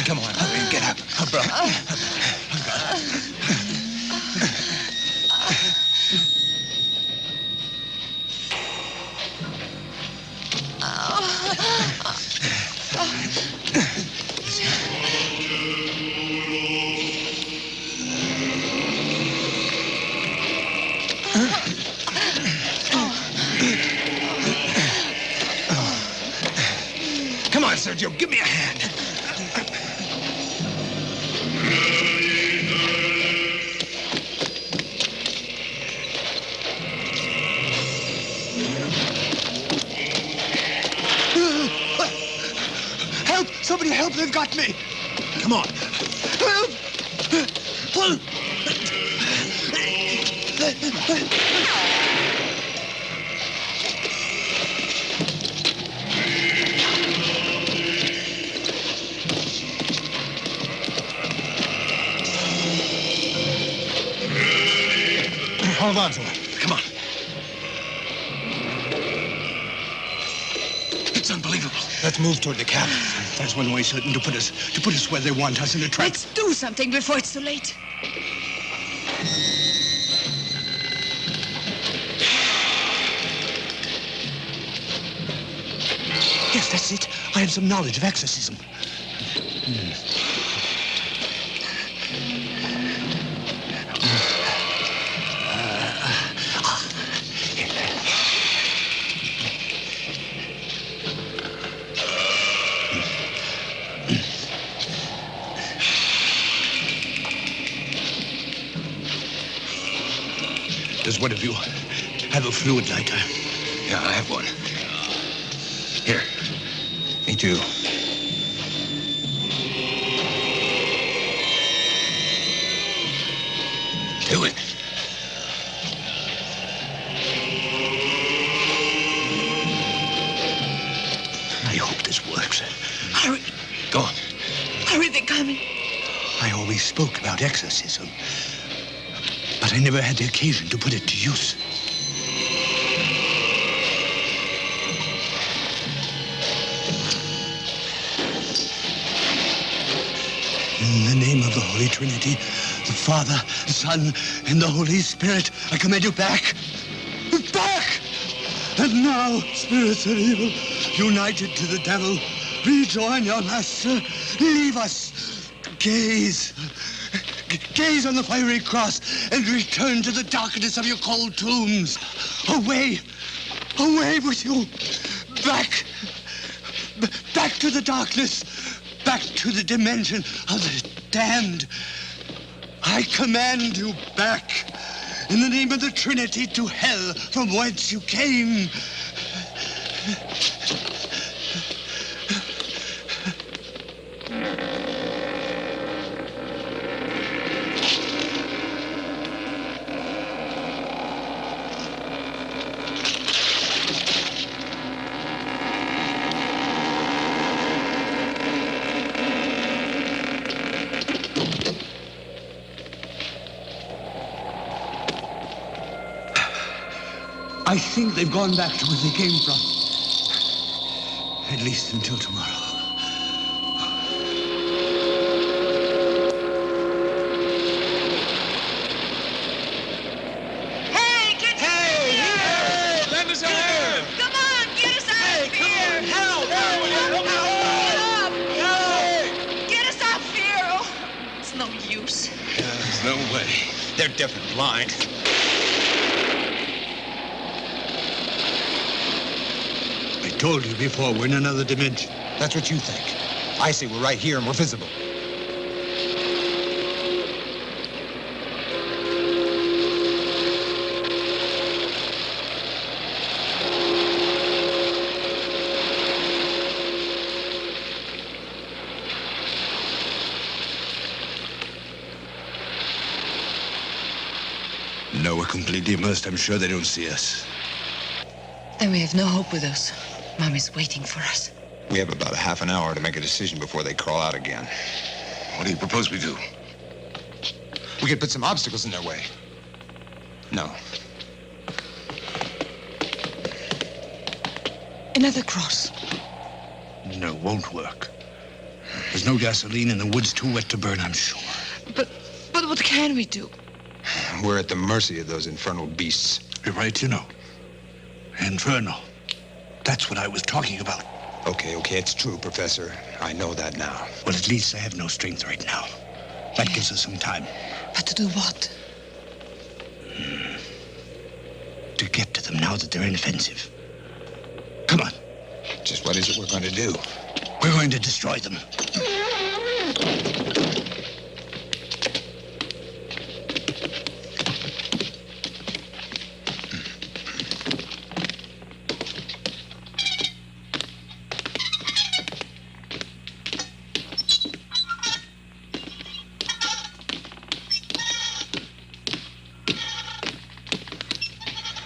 Come on, get up. Bro. Come on, Sergio, give me a hand. Help! Somebody help! They've got me! Come on. Help! Pull! Hold on to it. Come on. It's unbelievable. Let's move toward the cabin. There's one way certain to put us where they want us in a trap. Let's do something before it's too late. Yes, that's it. I have some knowledge of exorcism. Does one of you have a fluid lighter? Yeah, I have one. Here. Me too. Do it. I hope this works. Hurry. Go on. Hurry, they're coming. I always spoke about exorcism, but I never had the occasion to put it to use. In the name of the Holy Trinity, the Father, the Son, and the Holy Spirit, I command you back. Back! And now, spirits of evil, united to the devil, rejoin your master. Leave us. Gaze. Gaze on the fiery cross and return to the darkness of your cold tombs. Away. Away with you. Back. Back to the darkness. Back to the dimension of the damned. I command you back. In the name of the Trinity, to hell from whence you came. I think they've gone back to where they came from. At least until tomorrow. They're deaf and blind. I told you before, we're in another dimension. That's what you think. I say we're right here and we're visible. No, we're completely immersed. I'm sure they don't see us. Then we have no hope with us. Mommy's waiting for us. We have about a half an hour to make a decision before they crawl out again. What do you propose we do? We could put some obstacles in their way. No. Another cross. No, won't work. There's no gasoline and the wood's too wet to burn, I'm sure. But what can we do? We're at the mercy of those infernal beasts. You're right, you know. Inferno. That's what I was talking about. Okay, it's true, Professor. I know that now. Well, at least I have no strength right now. That gives us some time. But to do what? To get to them now that they're inoffensive. Come on. Just what is it we're going to do? We're going to destroy them.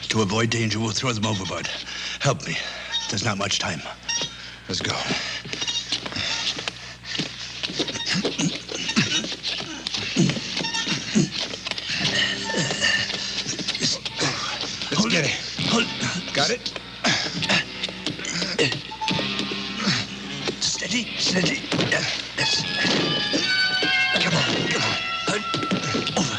To avoid danger, we'll throw them overboard. Help me. There's not much time. Let's go. Let's get it. Got it? Steady, steady. Yes. Come on. Over.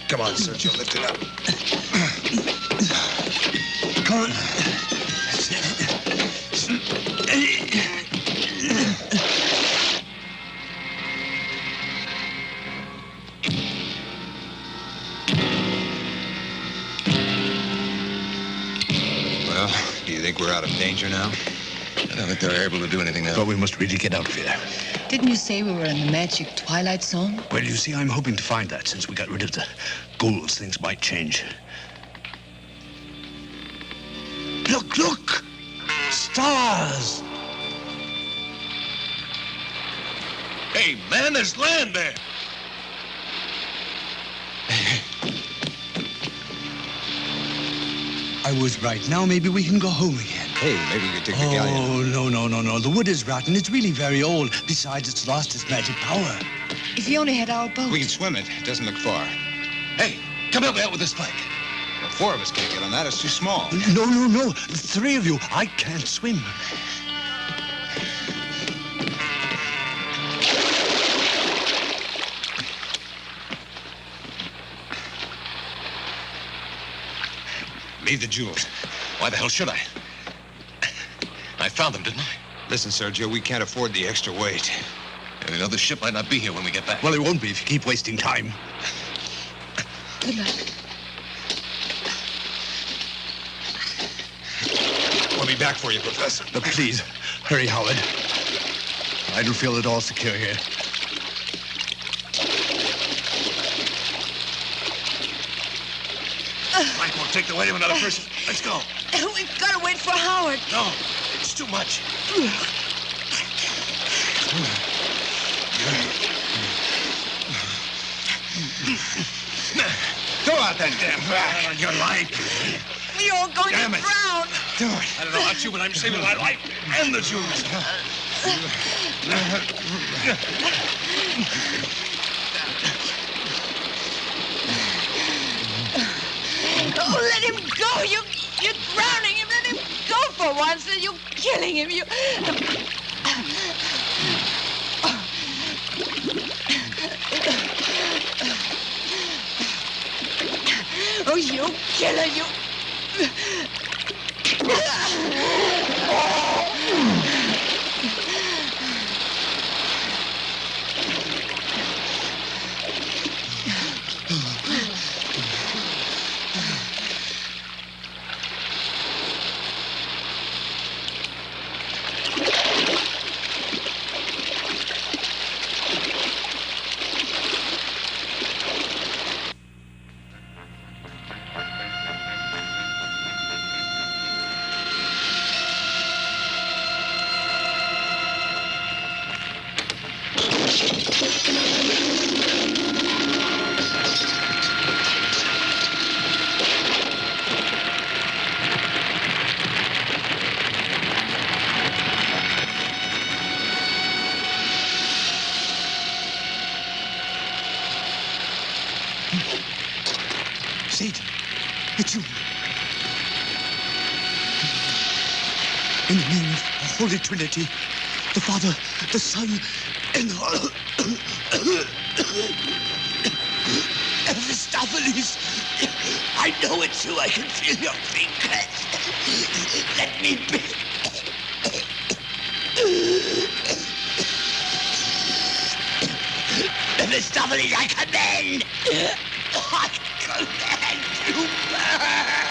Come on, Sergio, lift it up. Come on. Well, do you think we're out of danger now? I don't think they're able to do anything now. But we must really get out of here. Didn't you say we were in the magic Twilight Zone? Well, you see, I'm hoping to find that. Since we got rid of the ghouls, things might change. Look, look! Stars! Hey, man, there's land there. I was right. Now maybe we can go home again. Hey, maybe we could take the Galleon. Oh, no. The wood is rotten. It's really very old. Besides, it's lost its magic power. If you only had our boat. We can swim it. It doesn't look far. Hey, come help me out with this plank. Well, 4 of us can't get on that. It's too small. No. 3 of you. I can't swim. Leave the jewels. Why the hell should I? I found them, didn't I? Listen, Sergio, we can't afford the extra weight. And you know, the ship might not be here when we get back. Well, it won't be if you keep wasting time. Good luck. We'll be back for you, Professor. But please, hurry, Howard. I don't feel at all secure here. Mike won't take the weight of another person. Let's go. We've got to wait for Howard. No, it's too much. Go out that damn rat on your life. We're all going Damn to it. drown. Do it. I don't know about you, but I'm saving my life and the jewels. Oh, let him go. You're drowning him. Let him go for once. You're killing him. Oh, you killer, you. Satan, it's you. In the name of the Holy Trinity, the Father, the Son, and the Mephistopheles. I know it's you. I can feel your fingers. Let me be. Mephistopheles, I command. I command you burn.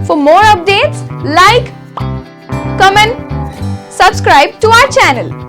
For more updates, like, comment, subscribe to our channel.